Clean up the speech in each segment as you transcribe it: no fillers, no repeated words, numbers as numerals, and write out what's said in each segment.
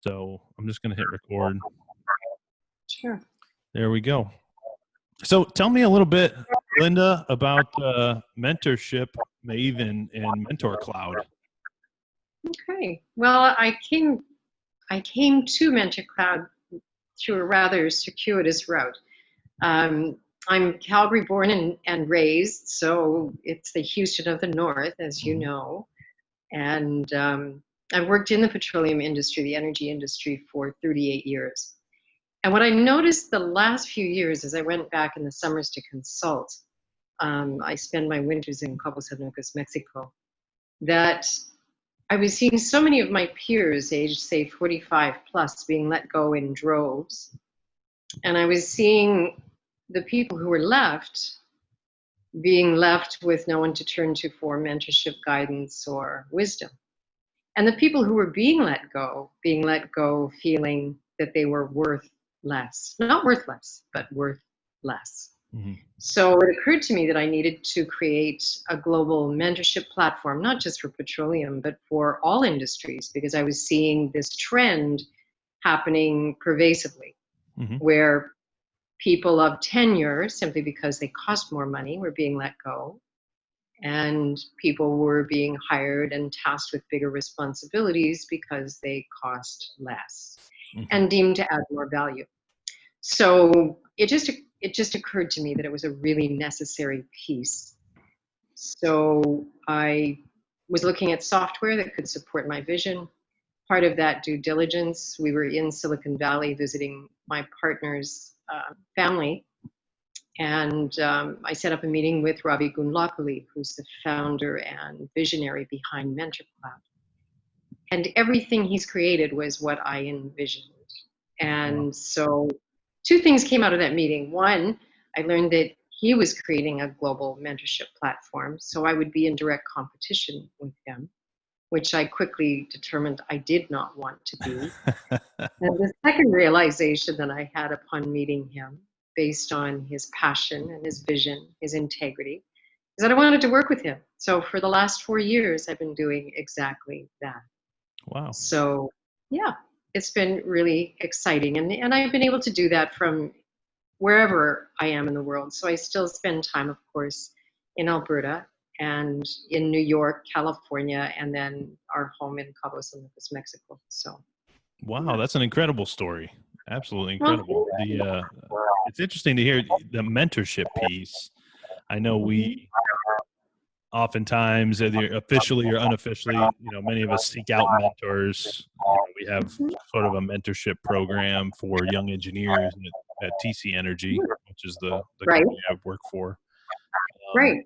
So I'm just going to hit record. Sure. There we go. So tell me a little bit, Linda, about mentorship, Maven, and Mentor Cloud. Okay. Well, I came to Mentor Cloud through a rather circuitous route. I'm Calgary born and raised, so it's the Houston of the North, as you know. And I've worked in the petroleum industry, the energy industry, for 38 years. And what I noticed the last few years as I went back in the summers to consult, I spend my winters in Cabo San Lucas, Mexico, that I was seeing so many of my peers, aged say 45 plus, being let go in droves. And I was seeing the people who were left being left with no one to turn to for mentorship, guidance, or wisdom. And the people who were being let go feeling that they were worth less. Not worth less, but worth less. Mm-hmm. So it occurred to me that I needed to create a global mentorship platform, not just for petroleum, but for all industries, because I was seeing this trend happening pervasively, where people of tenure, simply because they cost more money, were being let go, and people were being hired and tasked with bigger responsibilities because they cost less and deemed to add more value. So it just occurred to me that it was a really necessary piece. So I was looking at software that could support my vision. Part of that due diligence, we were in Silicon Valley visiting my partner's family. And I set up a meeting with Ravi Gunlapalli, who's the founder and visionary behind Mentor Cloud. And everything he's created was what I envisioned. And so two things came out of that meeting. One, I learned that he was creating a global mentorship platform, so I would be in direct competition with him, which I quickly determined I did not want to be. And the second realization that I had upon meeting him, based on his passion and his vision, his integrity, is that I wanted to work with him. So for the last 4 years, I've been doing exactly that. Wow. So yeah, it's been really exciting. And I've been able to do that from wherever I am in the world. So I still spend time, of course, in Alberta and in New York, California, and then our home in Cabo San Lucas, Mexico. So. Wow, that's an incredible story. Absolutely incredible. It's interesting to hear the mentorship piece. I know we oftentimes, either officially or unofficially, many of us seek out mentors. We have sort of a mentorship program for young engineers at TC Energy, which is the company I work for. Right.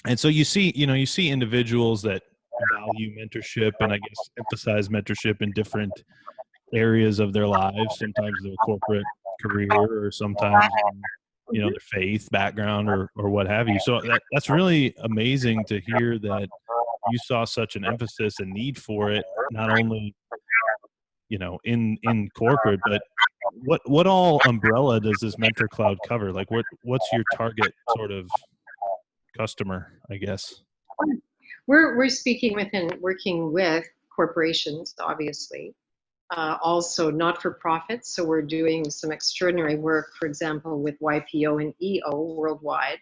And so you see individuals that value mentorship and I guess emphasize mentorship in different areas of their lives, sometimes their corporate career or sometimes their faith background or what have you. So that's really amazing to hear that you saw such an emphasis and need for it, not only in corporate, but what all umbrella does this Mentor Cloud cover? Like what's your target sort of customer, I guess? We're speaking with and working with corporations, obviously. Also not-for-profits, so we're doing some extraordinary work, for example, with YPO and EO worldwide,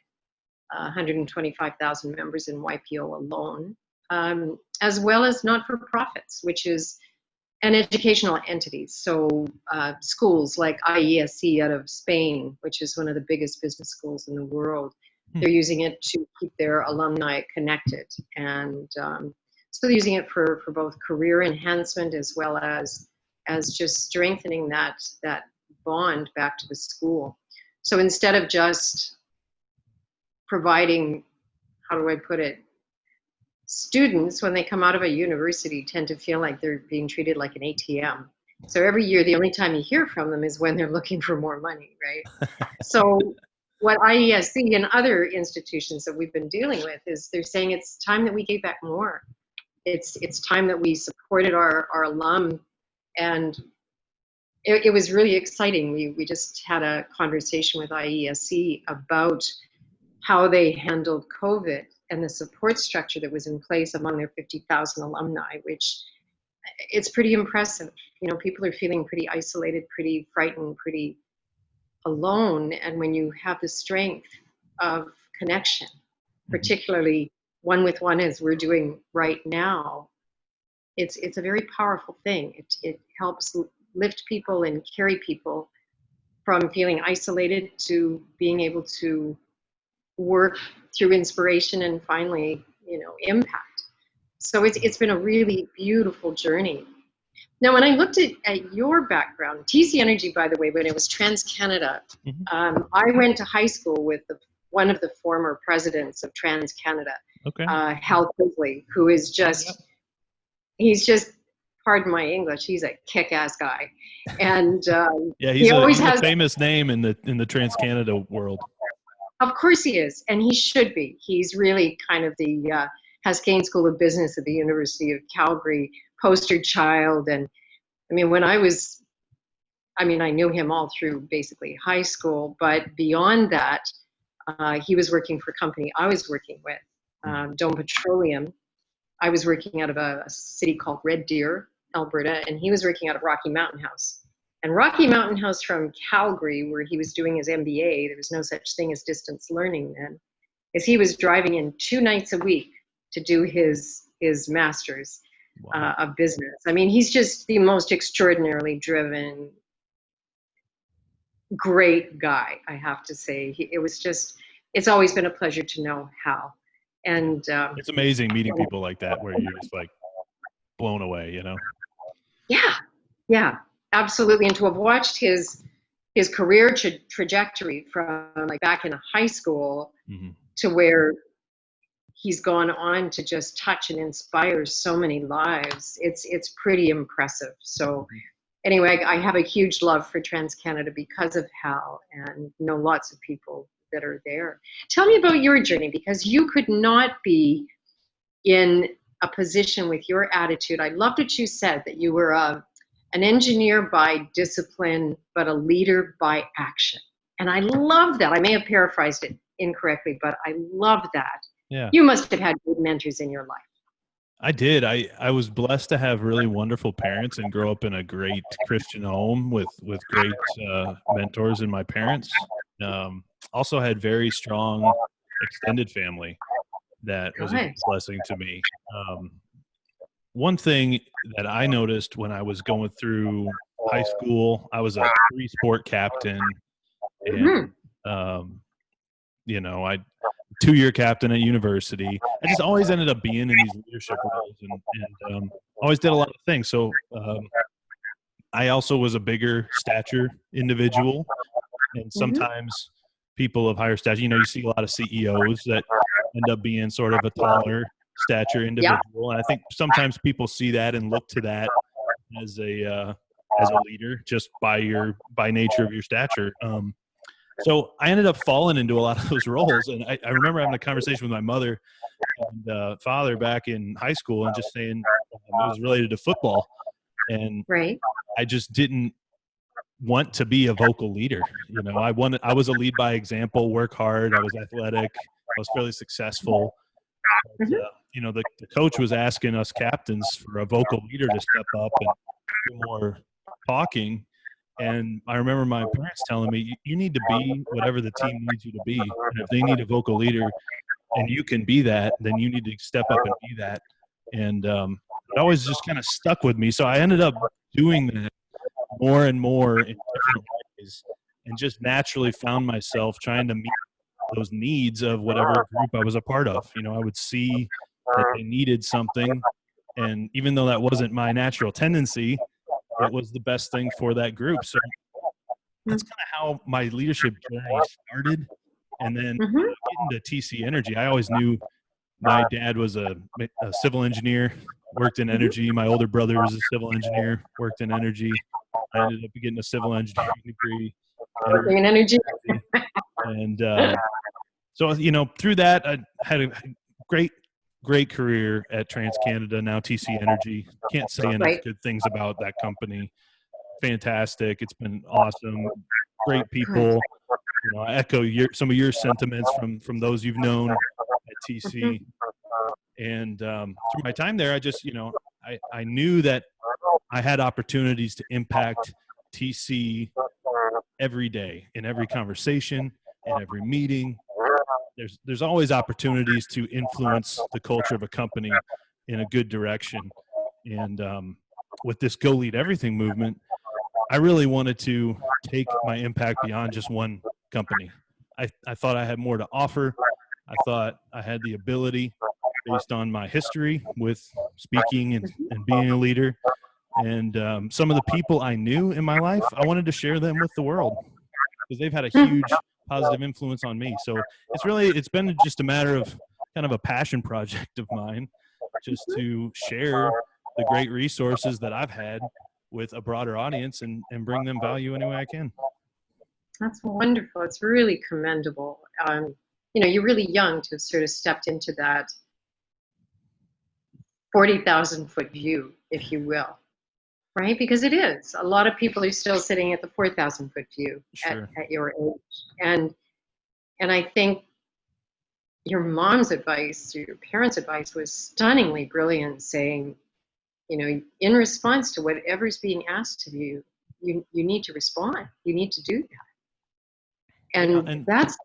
125,000 members in YPO alone, as well as not-for-profits, which is an educational entity. So schools like IESE out of Spain, which is one of the biggest business schools in the world, they're using it to keep their alumni connected. And so they're using it for both career enhancement as well as just strengthening that bond back to the school. So instead of just providing, how do I put it, students, when they come out of a university, tend to feel like they're being treated like an ATM. So every year, the only time you hear from them is when they're looking for more money, right? So what IESC and other institutions that we've been dealing with is they're saying it's time that we gave back more. It's time that we supported our alum. And it was really exciting. We just had a conversation with IESC about how they handled COVID and the support structure that was in place among their 50,000 alumni, which it's pretty impressive. People are feeling pretty isolated, pretty frightened, pretty alone. And when you have the strength of connection, particularly one with one as we're doing right now, it's a very powerful thing. It helps lift people and carry people from feeling isolated to being able to work through inspiration and finally, impact. So it's been a really beautiful journey. Now, when I looked at your background, TC Energy, by the way, when it was TransCanada, I went to high school with one of the former presidents of TransCanada, Okay. Hal Quigley, who is just, he's just, pardon my English, he's a kick-ass guy. And yeah, he always he's has a famous name in the TransCanada world. Of course he is, and he should be. He's really kind of the Haskayne School of Business at the University of Calgary poster child. And I mean, I knew him all through basically high school, but beyond that, he was working for a company I was working with, Dome Petroleum. I was working out of a city called Red Deer, Alberta, and he was working out of Rocky Mountain House. And Rocky Mountain House from Calgary, where he was doing his MBA, there was no such thing as distance learning then, is he was driving in 2 nights a week to do his master's of business. I mean, he's just the most extraordinarily driven, great guy, I have to say. It's always been a pleasure to know Hal. And it's amazing meeting people like that where you're just like blown away, Yeah, absolutely. And to have watched his career trajectory from like back in high school to where he's gone on to just touch and inspire so many lives, it's pretty impressive. So anyway, I have a huge love for TransCanada because of Hal, and know lots of people that are there. Tell me about your journey, because you could not be in a position with your attitude. I loved what you said, that you were an engineer by discipline, but a leader by action. And I love that. I may have paraphrased it incorrectly, but I love that. Yeah. You must have had good mentors in your life. I did. I was blessed to have really wonderful parents and grow up in a great Christian home with great mentors in my parents. Also had very strong extended family that was a blessing to me. One thing that I noticed when I was going through high school, I was a 3-sport captain, and I 2-year captain at university. I just always ended up being in these leadership roles, and always did a lot of things. So I also was a bigger stature individual, and sometimes people of higher stature, you see a lot of CEOs that end up being sort of a taller stature individual. And I think sometimes people see that and look to that as a leader just by nature of your stature. So I ended up falling into a lot of those roles. And I remember having a conversation with my mother and father back in high school and just saying it was related to football. And I just didn't want to be a vocal leader. I was a lead by example, work hard. I was athletic. I was fairly successful. But, the coach was asking us captains for a vocal leader to step up and do more talking. And I remember my parents telling me, you need to be whatever the team needs you to be. And if they need a vocal leader and you can be that, then you need to step up and be that. And it always just kind of stuck with me. So I ended up doing that more and more in different ways, and just naturally found myself trying to meet those needs of whatever group I was a part of. I would see that they needed something, and even though that wasn't my natural tendency, it was the best thing for that group. So that's kind of how my leadership journey started. And then getting to TC Energy, I always knew my dad was a civil engineer, worked in energy. My older brother was a civil engineer, worked in energy. I ended up getting a civil engineering degree. In energy. And so, through that, I had a great career at TransCanada, now TC Energy. Can't say enough good things about that company. Fantastic. It's been awesome. Great people. I echo some of your sentiments from those you've known at TC. And through my time there, I just, I knew that I had opportunities to impact TC every day, in every conversation, in every meeting. There's always opportunities to influence the culture of a company in a good direction. And with this Go Lead Everything movement, I really wanted to take my impact beyond just one company. I thought I had more to offer. I thought I had the ability, based on my history with speaking and being a leader, and some of the people I knew in my life, I wanted to share them with the world because they've had a huge positive influence on me. So it's been just a matter of kind of a passion project of mine, just to share the great resources that I've had with a broader audience and bring them value any way I can. That's wonderful. It's really commendable. You're really young to have sort of stepped into that 40,000 foot view, if you will, right? Because it is. A lot of people are still sitting at the 4,000 foot view Sure. at your age. And I think your mom's advice, your parents' advice was stunningly brilliant, saying, in response to whatever's being asked of you, you need to respond. You need to do that. And that's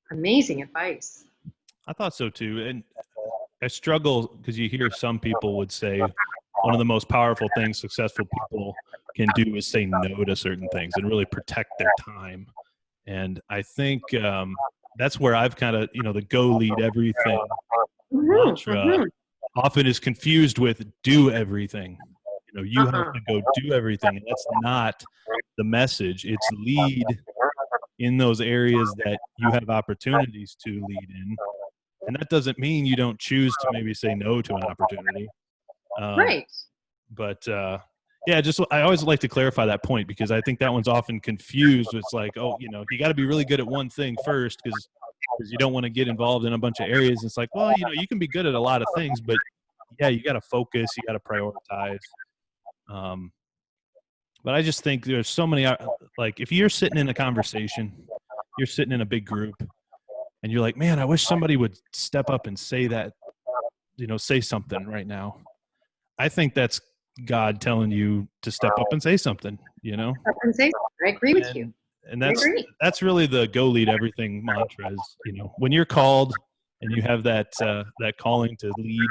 amazing advice. I thought so too. And I struggle because you hear some people would say one of the most powerful things successful people can do is say no to certain things and really protect their time. And I think that's where I've kind of, the Go Lead Everything mantra often is confused with do everything. You have to go do everything. And that's not the message. It's lead in those areas that you have opportunities to lead in. And that doesn't mean you don't choose to maybe say no to an opportunity. Right. But I always like to clarify that point because I think that one's often confused. It's like, you got to be really good at one thing first because you don't want to get involved in a bunch of areas. It's like, well, you can be good at a lot of things, but yeah, you got to focus, you got to prioritize. But I just think there's so many, like if you're sitting in a conversation, you're sitting in a big group and you're like, man, I wish somebody would step up and say that, say something right now. I think that's God telling you to step up and say something, Step and say something. I agree with you. And that's really the Go Lead Everything mantra is, when you're called and you have that calling to lead,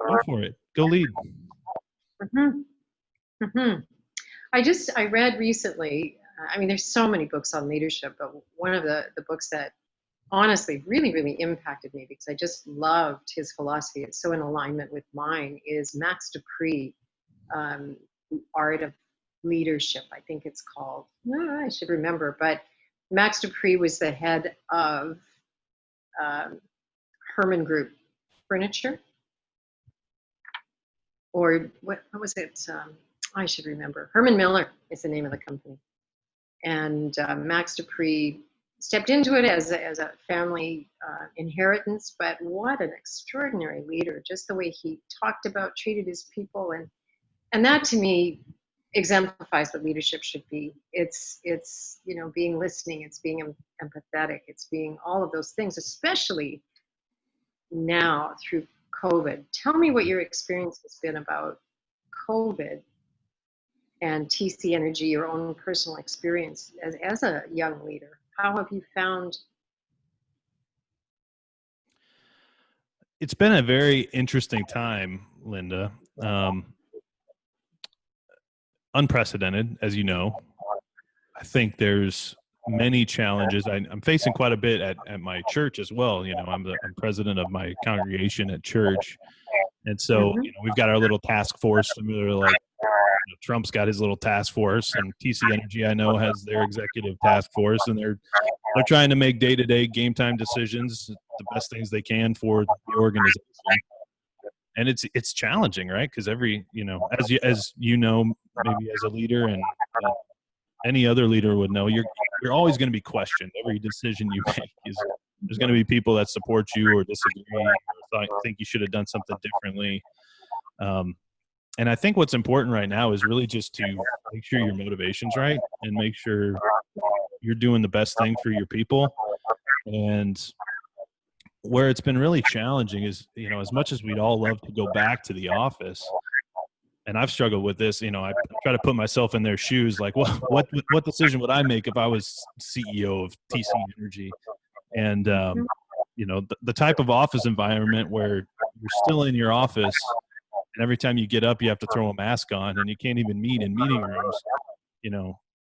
go for it. Go lead. Mm-hmm. Mm-hmm. I read recently, there's so many books on leadership, but one of the books that honestly really, really impacted me because I just loved his philosophy, it's so in alignment with mine, is Max Dupree, The Art of Leadership, I think it's called. No, I should remember, but Max Dupree was the head of Herman Group Furniture, or what was it? I should remember. Herman Miller is the name of the company. And Max Dupree stepped into it as a family inheritance, but what an extraordinary leader, just the way he talked about, treated his people. And that to me exemplifies what leadership should be. It's being listening, it's being empathetic, it's being all of those things, especially now through COVID. Tell me what your experience has been about COVID and TC Energy, your own personal experience as a young leader. How have you found? It's been a very interesting time, Linda. Unprecedented, as you know. I think there's many challenges. I'm facing quite a bit at my church as well. I'm president of my congregation at church. And so, we've got our little task force, similar like Trump's got his little task force, and TC Energy, I know, has their executive task force, and they're trying to make day-to-day game time decisions, the best things they can for the organization. And it's challenging, right? Because every, maybe as a leader and any other leader would know, you're always going to be questioned. Every decision you make there's going to be people that support you or disagree or think you should have done something differently. And I think what's important right now is really just to make sure your motivation's right and make sure you're doing the best thing for your people. And where it's been really challenging is, as much as we'd all love to go back to the office, and I've struggled with this. I try to put myself in their shoes. Like, what decision would I make if I was CEO of TC Energy? And the type of office environment where you're still in your office, and every time you get up, you have to throw a mask on, and you can't even meet in meeting rooms.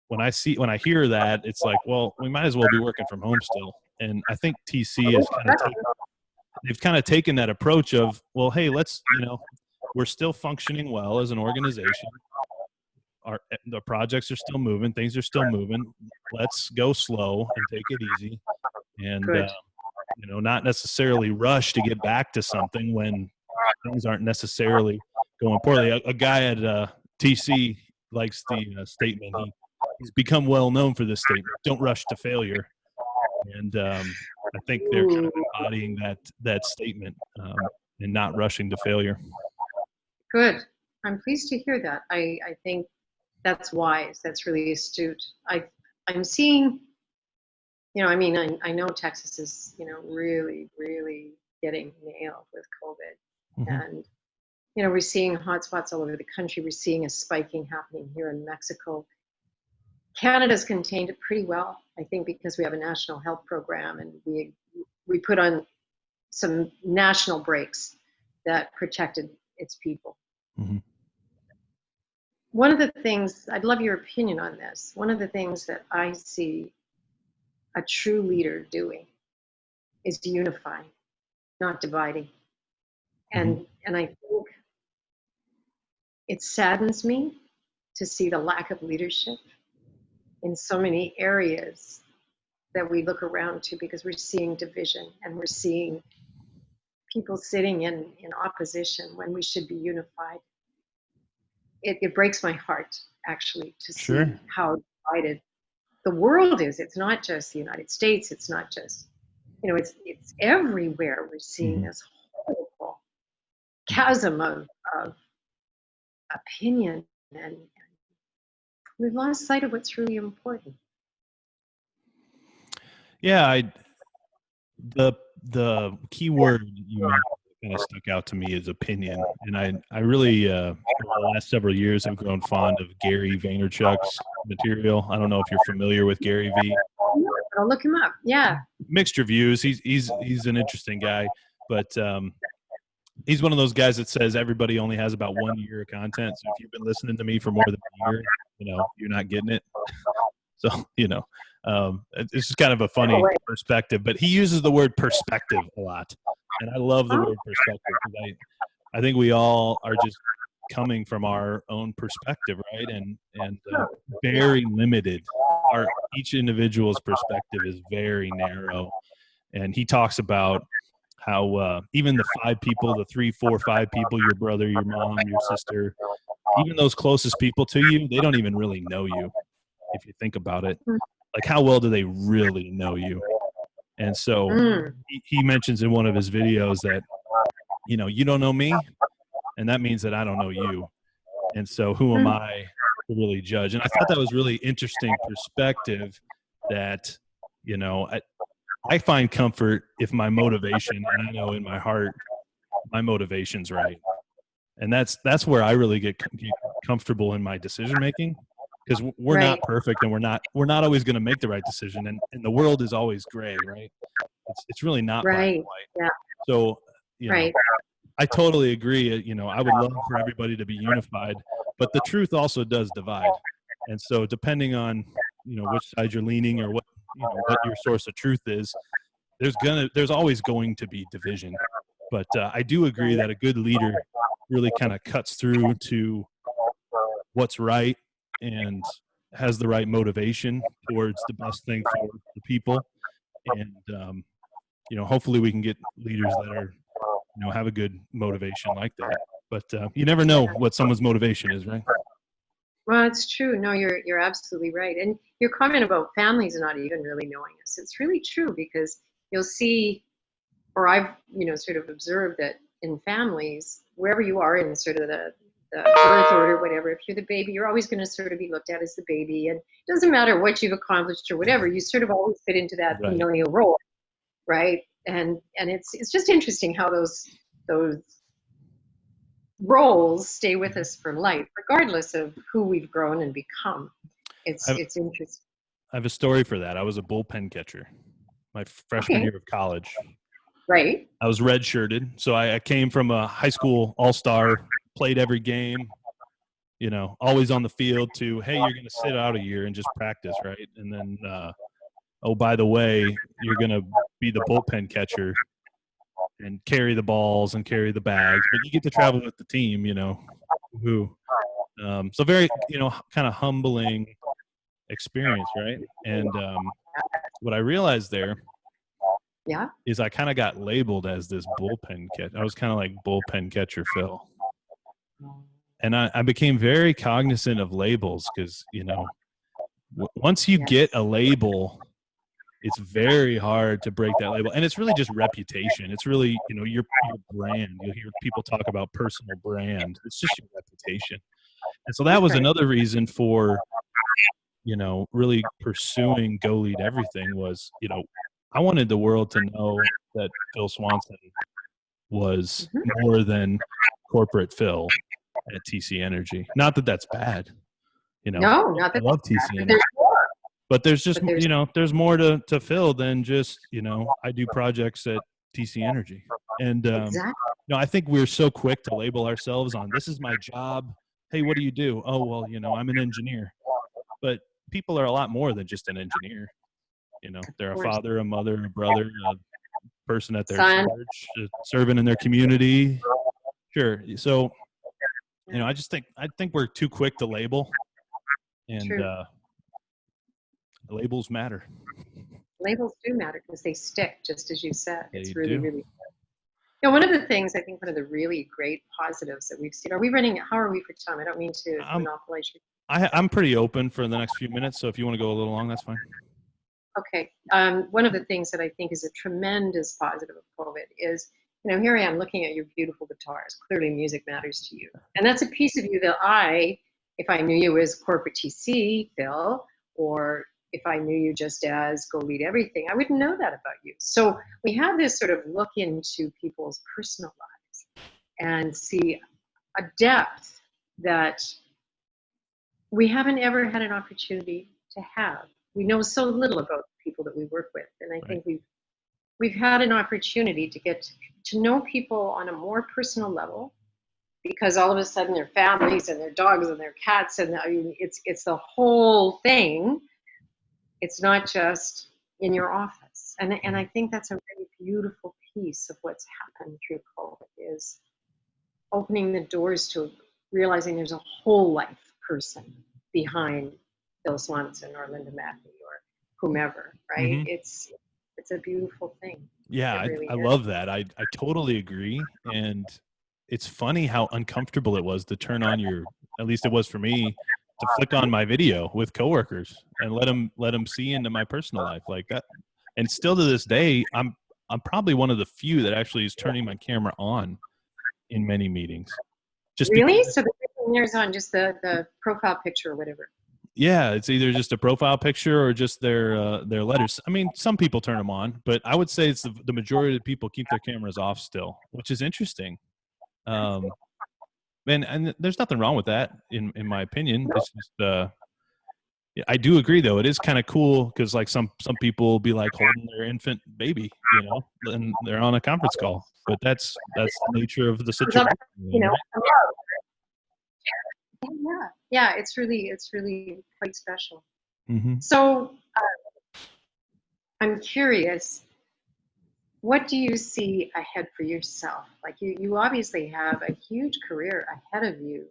When I hear that, it's like, well, we might as well be working from home still. And I think TC is they've kind of taken that approach of, well, hey, we're still functioning well as an organization. The projects are still moving, things are still moving. Let's go slow and take it easy, and not necessarily rush to get back to something when things aren't necessarily going poorly. A guy at TC likes the statement. He's become well known for this statement: "Don't rush to failure." And I think they're kind of embodying that statement, and not rushing to failure. Good. I'm pleased to hear that. I think that's wise. That's really astute. I'm seeing, I know Texas is, really, really getting nailed with COVID. Mm-hmm. And, we're seeing hotspots all over the country. We're seeing a spiking happening here in Mexico. Canada's contained it pretty well, I think, because we have a national health program, and we put on some national brakes that protected its people. Mm-hmm. One of the things, I'd love your opinion on this, one of the things that I see a true leader doing is unifying, not dividing. Mm-hmm. And I think it saddens me to see the lack of leadership in so many areas that we look around to, because we're seeing division and we're seeing people sitting in opposition when we should be unified. It breaks my heart, actually, to see how divided the world is. It's not just the United States. It's not just, it's everywhere. We're seeing this horrible chasm of opinion, and we've lost sight of what's really important. Yeah, the key word you mentioned kind of stuck out to me is opinion, and I really over the last several years have grown fond of Gary Vaynerchuk's material. I don't know if you're familiar with Gary V. I'll look him up. Yeah, mixed reviews. He's an interesting guy, but he's one of those guys that says everybody only has about 1 year of content. So if you've been listening to me for more than a year, you're not getting it. So it's just kind of a funny perspective, but he uses the word perspective a lot, and I love the word perspective, because I think we all are just coming from our own perspective, right? And very limited. Each individual's perspective is very narrow, and he talks about how even the 5 people, the 3, 4, 5 people, your brother, your mom, your sister, even those closest people to you, they don't even really know you. If you think about it, like, how well do they really know you? And so he mentions in one of his videos that, you don't know me, and that means that I don't know you. And so who am I to really judge? And I thought that was really interesting perspective, that, I find comfort if my motivation, and I know in my heart my motivation's right. And that's where I really get comfortable in my decision making, because we're not perfect, and we're not always going to make the right decision, and the world is always gray, right? It's really not black and white. Yeah. So I totally agree. I would love for everybody to be unified, but the truth also does divide. And so depending on which side you're leaning, or what your source of truth is, there's always going to be division. But I do agree that a good leader really kind of cuts through to what's right and has the right motivation towards the best thing for the people. And hopefully we can get leaders that are have a good motivation like that. But you never know what someone's motivation is, right? Well, it's true. No, you're absolutely right. And your comment about families not even really knowing us, it's really true, because you'll see, or I've sort of observed that in families, wherever you are in sort of the birth order, whatever, if you're the baby, you're always going to sort of be looked at as the baby, and it doesn't matter what you've accomplished or whatever, you sort of always fit into that familial role, right? And it's just interesting how those roles stay with us for life, regardless of who we've grown and become. I It's interesting. I have a story for that. I was a bullpen catcher my freshman Okay, year of college. right. I was redshirted, so I came from a high school all-star, played every game, always on the field, to, hey, you're going to sit out a year and just practice, right? And then, oh, by the way, you're going to be the bullpen catcher and carry the balls and carry the bags, but you get to travel with the team, who. So very, kind of humbling experience, right? And what I realized there Yeah. is I kind of got labeled as this bullpen catcher. I was kind of like bullpen catcher Phil. And I became very cognizant of labels because, once you get a label, it's very hard to break that label. And it's really just reputation. It's really, your brand. You'll hear people talk about personal brand. It's just your reputation. And so that was another reason for, really pursuing Go Lead Everything was, I wanted the world to know that Phil Swanson was more than corporate Phil at TC Energy. Not that that's bad. No, not I that. love TC Energy. But there's just, there's more to Phil than just, I do projects at TC Energy. And, Exactly. I think we're so quick to label ourselves on, this is my job. Hey, what do you do? Oh, well, I'm an engineer. But people are a lot more than just an engineer. They're a father, a mother, a brother, a person at their Son. church, serving in their community. Sure. So, I think we're too quick to label, and labels matter. Labels do matter because they stick, just as you said. It's They really, do. really. One of the things, I think one of the really great positives that we've seen. How are we for time? I don't mean to monopolize you. I'm pretty open for the next few minutes, so if you want to go a little long, that's fine. Okay. One of the things that I think is a tremendous positive of COVID is, here I am looking at your beautiful guitars. Clearly music matters to you. And that's a piece of you that if I knew you as corporate TC, Phil, or if I knew you just as Go Lead Everything, I wouldn't know that about you. So we have this sort of look into people's personal lives and see a depth that we haven't ever had an opportunity to have. We know so little about the people that we work with, and I think we've had an opportunity to get to know people on a more personal level, because all of a sudden their families and their dogs and their cats, and it's the whole thing. It's not just in your office, and I think that's a really beautiful piece of what's happened through COVID, is opening the doors to realizing there's a whole life person behind Bill Swanson or Linda Matthie or whomever, right? Mm-hmm. It's a beautiful thing. Yeah, really I love that. I totally agree. And it's funny how uncomfortable it was to turn on at least it was for me, to flick on my video with coworkers and let them see into my personal life like that. And still to this day, I'm probably one of the few that actually is turning my camera on in many meetings. Just really? So the there's on just the profile picture or whatever. Yeah, it's either just a profile picture or just their letters. I mean, some people turn them on, but I would say it's the majority of the people keep their cameras off still, which is interesting. And there's nothing wrong with that, in my opinion. It's just I do agree though. It is kind of cool because like some people will be like holding their infant baby, and they're on a conference call. But that's the nature of the situation. Right? Yeah, it's really quite special. Mm-hmm. So I'm curious, what do you see ahead for yourself? Like you obviously have a huge career ahead of you.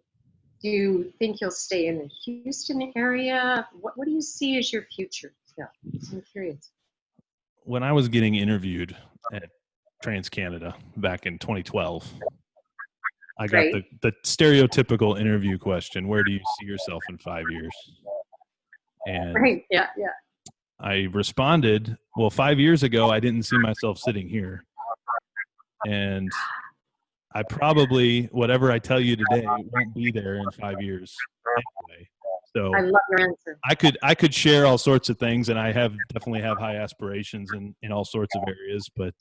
Do you think you'll stay in the Houston area? What do you see as your future? Yeah, I'm curious. When I was getting interviewed at TransCanada back in 2012, I got the stereotypical interview question, where do you see yourself in 5 years? And yeah. I responded, well, 5 years ago, I didn't see myself sitting here. And I probably, whatever I tell you today, won't be there in 5 years anyway. So I love your answer. I could share all sorts of things, and I definitely have high aspirations in all sorts of areas, but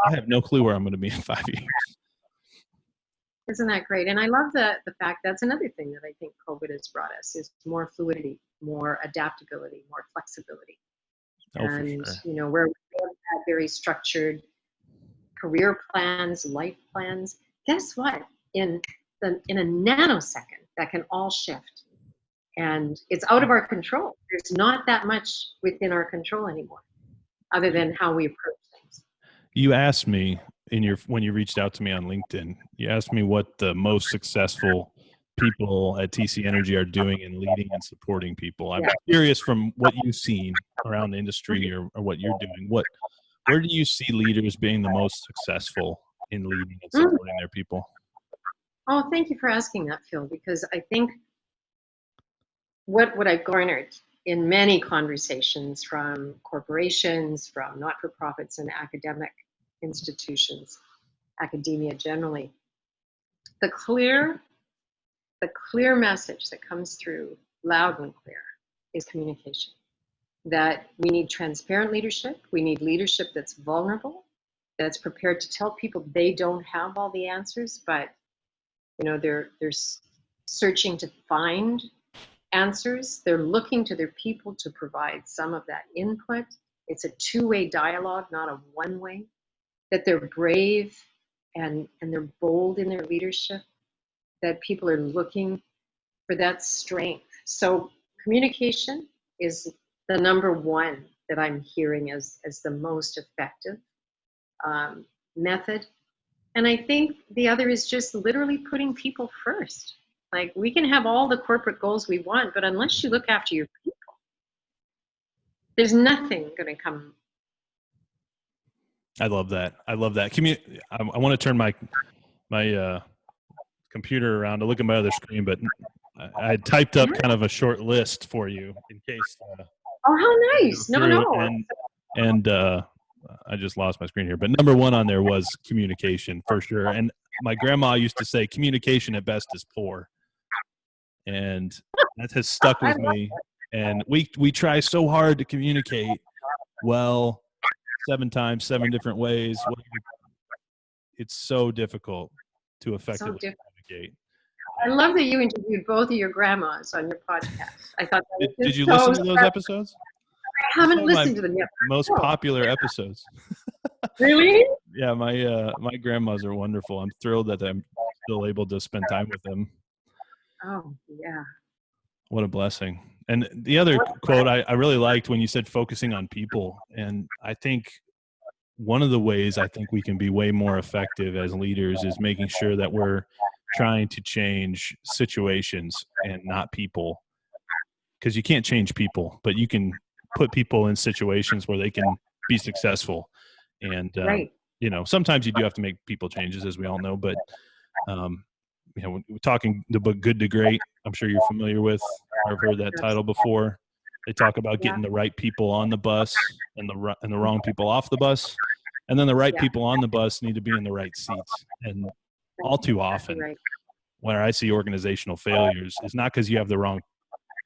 I have no clue where I'm going to be in 5 years. Isn't that great? And I love the fact that's another thing that I think COVID has brought us is more fluidity, more adaptability, more flexibility. Oh, for And, sure. where we had very structured career plans, life plans, guess what? In a nanosecond, that can all shift. And it's out of our control. There's not that much within our control anymore, other than how we approach things. You asked me when you reached out to me on LinkedIn, you asked me what the most successful people at TC Energy are doing in leading and supporting people. I'm Yeah. curious from what you've seen around the industry or what you're doing. Where do you see leaders being the most successful in leading and supporting their people? Oh, thank you for asking that, Phil, because I think what I've garnered in many conversations from corporations, from not-for-profits and academic institutions, academia generally, the clear message that comes through loud and clear is communication. That we need transparent leadership. We need leadership that's vulnerable, that's prepared to tell people they don't have all the answers, but they're searching to find answers. They're looking to their people to provide some of that input. It's a two-way dialogue, not a one-way. That they're brave and they're bold in their leadership. That people are looking for that strength. So communication is the number one that I'm hearing as the most effective method. And I think the other is just literally putting people first. Like, we can have all the corporate goals we want, but unless you look after your people, there's nothing going to come. I love that. I want to turn my computer around to look at my other screen, but I typed up kind of a short list for you in case. Oh, how nice! No. And I just lost my screen here, but number one on there was communication for sure. And my grandma used to say, "Communication at best is poor," and that has stuck with me. And we try so hard to communicate well, 7 times, 7 different ways. It's so difficult to effectively communicate. I love that you interviewed both of your grandmas on your podcast. I thought that Did you listen to those episodes? I haven't listened to them yet. Most popular episodes. Really? Yeah, my grandmas are wonderful. I'm thrilled that I'm still able to spend time with them. Oh, yeah. What a blessing. And the other quote I really liked when you said focusing on people. And I think one of the ways I think we can be way more effective as leaders is making sure that we're trying to change situations and not people. Because you can't change people, but you can put people in situations where they can be successful. And, right. Sometimes you do have to make people changes, as we all know, but, we're talking the book Good to Great. I'm sure you're familiar with, or heard that title before. They talk about getting the right people on the bus and the wrong people off the bus. And then the right people on the bus need to be in the right seats. And all too often, when I see organizational failures, is not because you have the wrong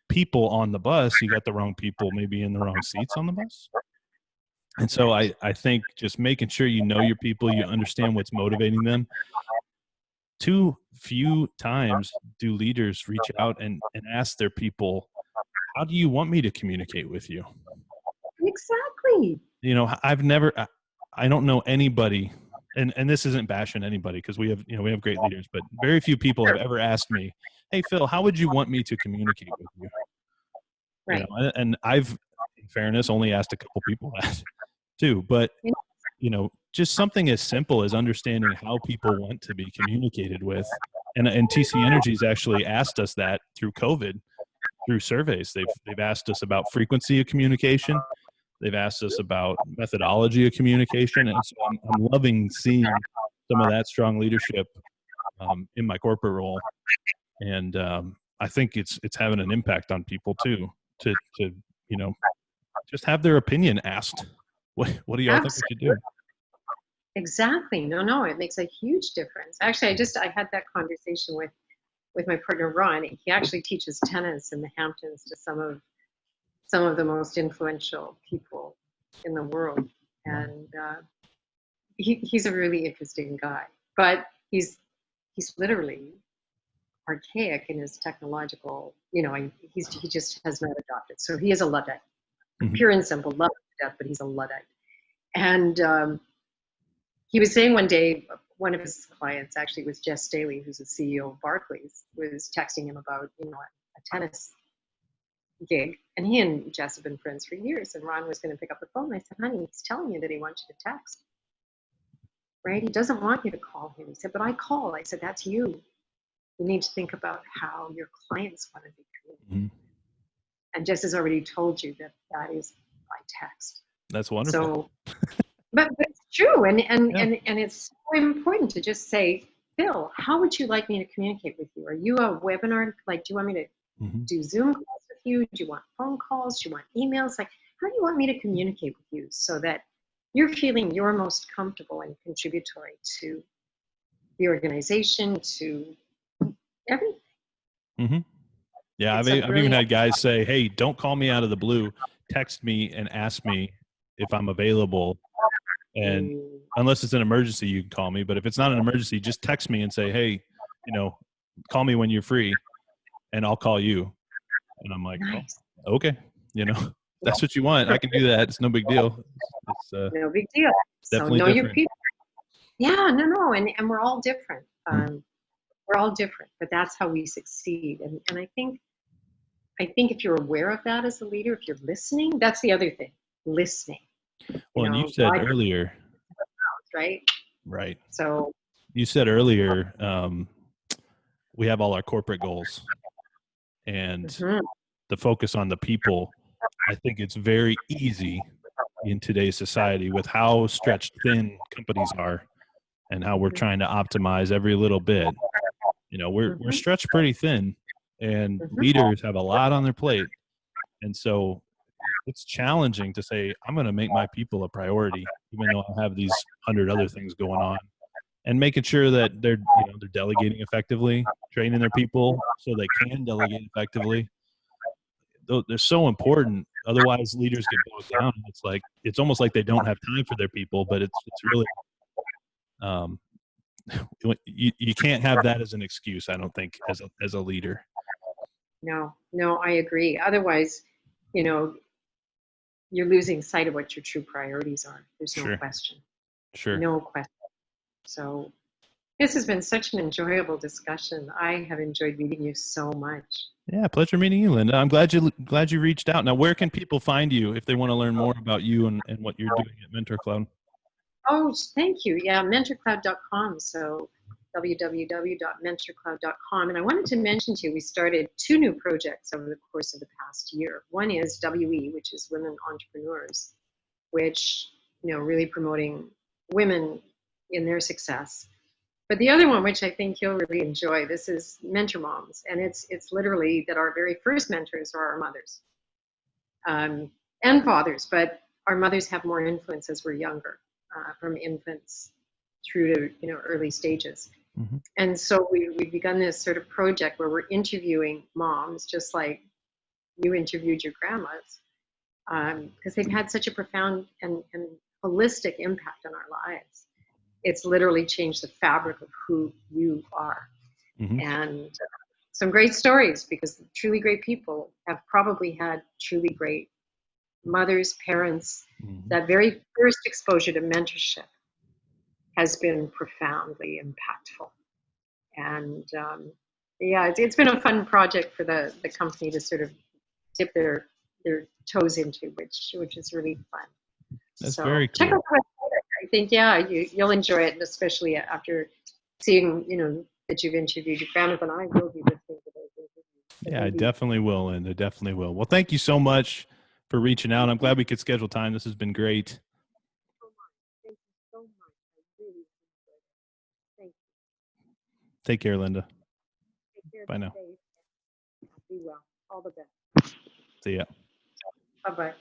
people on the bus, you got the wrong people maybe in the wrong seats on the bus. And so I think just making sure you know your people, you understand what's motivating them. Too few times do leaders reach out and ask their people, how do you want me to communicate with you? Exactly. I don't know anybody, and this isn't bashing anybody because we have great leaders, but very few people have ever asked me, hey, Phil, how would you want me to communicate with you? Right. And I've, in fairness, only asked a couple people that too, but just something as simple as understanding how people want to be communicated with. And TC Energy's actually asked us that through COVID, through surveys. They've asked us about frequency of communication. They've asked us about methodology of communication. And so I'm loving seeing some of that strong leadership in my corporate role. And I think it's having an impact on people too, to just have their opinion asked. What do y'all think we should do? Exactly. No, it makes a huge difference. Actually, I had that conversation with my partner Ron. He actually teaches tennis in the Hamptons to some of the most influential people in the world, and he's a really interesting guy. But he's he's literally archaic in his technological, he just has not adopted. So he is a Luddite, pure and simple, love to death, but he's a Luddite. And he was saying one day, one of his clients actually was Jess Staley, who's the CEO of Barclays, was texting him about, a tennis gig. And he and Jess have been friends for years. And Ron was going to pick up the phone. I said, honey, he's telling you that he wants you to text, right? He doesn't want you to call him. He said, but I call. I said, that's you. You need to think about how your clients want to be communicated. And Jess has already told you that is by text. That's wonderful. So, but it's true. And it's so important to just say, Phil, how would you like me to communicate with you? Are you a webinar? Like, do you want me to do Zoom calls with you? Do you want phone calls? Do you want emails? Like, how do you want me to communicate with you so that you're feeling you're most comfortable and contributory to the organization, to everything? Yeah, I've even had guys say, hey, don't call me out of the blue. Text me and ask me if I'm available. And unless it's an emergency, you can call me. But if it's not an emergency, just text me and say, hey, call me when you're free and I'll call you. And I'm like, nice. Oh, okay. That's what you want. I can do that. It's no big deal. It's no big deal. Definitely so know different. your people. Yeah, no. And we're all different. We're all different, but that's how we succeed. And I think if you're aware of that as a leader, if you're listening, that's the other thing, listening. Well, and you said earlier, right? Right. So you said earlier, we have all our corporate goals and the focus on the people. I think it's very easy in today's society with how stretched thin companies are and how we're trying to optimize every little bit. We're stretched pretty thin, and leaders have a lot on their plate. And so it's challenging to say, I'm going to make my people a priority, even though I have these 100 other things going on, and making sure that they're delegating effectively, training their people so they can delegate effectively. They're so important. Otherwise, leaders get bogged down. It's almost like they don't have time for their people, but it's really, you can't have that as an excuse, I don't think, as a leader. No, I agree. Otherwise, you're losing sight of what your true priorities are. There's no question. Sure. No question. So this has been such an enjoyable discussion. I have enjoyed meeting you so much. Yeah, pleasure meeting you, Linda. I'm glad you reached out. Now, where can people find you if they want to learn more about you and what you're doing at Mentor Cloud? Oh, thank you. Yeah, mentorcloud.com. So www.mentorcloud.com. And I wanted to mention to you, we started 2 new projects over the course of the past year. One is WE, which is Women Entrepreneurs, which, really promoting women in their success. But the other one, which I think you'll really enjoy, this is Mentor Moms. And it's literally that our very first mentors are our mothers and fathers, but our mothers have more influence as we're younger, from infants through to early stages. And so we've begun this sort of project where we're interviewing moms, just like you interviewed your grandmas, because they've had such a profound and holistic impact on our lives. It's literally changed the fabric of who you are. And some great stories, because truly great people have probably had truly great mothers, parents. That very first exposure to mentorship has been profoundly impactful. And it's been a fun project for the company to sort of dip their toes into, which is really fun. That's very cool. Check out the website. I think you'll enjoy it, and especially after seeing that you've interviewed your grandmother, and I will be listening to those interviews. Yeah, I definitely will, and I definitely will. Well, thank you so much for reaching out. I'm glad we could schedule time. This has been great. Thank you so much. I really enjoyed it. Thank you. Take care, Linda. Take care. Bye now. Be well. All the best. See ya. Bye-bye.